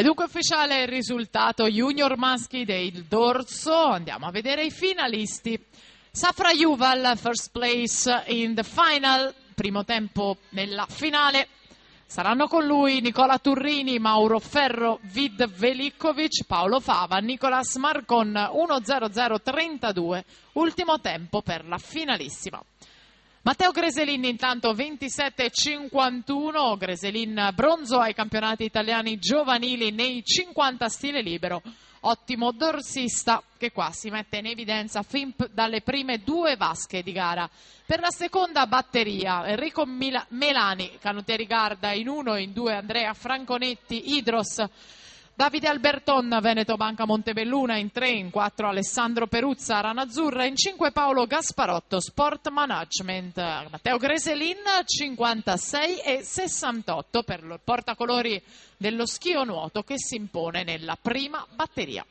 È dunque ufficiale il risultato junior maschi del dorso. Andiamo a vedere i finalisti. Safra Juval, first place in the final, primo tempo nella finale. Saranno con lui Nicola Turrini, Mauro Ferro, Vid Velikovic, Paolo Fava, Nicolas Marcon, 1:00:32, ultimo tempo per la finalissima. Matteo Greselin intanto 27:51, Greselin bronzo ai campionati italiani giovanili nei 50 stile libero, ottimo dorsista che qua si mette in evidenza fin dalle prime due vasche di gara. Per la seconda batteria Enrico Melani, canottieri Garda in 1, in 2 Andrea Franconetti, Idros, Davide Alberton, Veneto Banca Montebelluna in 3, in 4 Alessandro Peruzza, Rana Azzurra, in 5 Paolo Gasparotto, Sport Management. Matteo Greselin 56,68 per il portacolori dello schio nuoto che si impone nella prima batteria.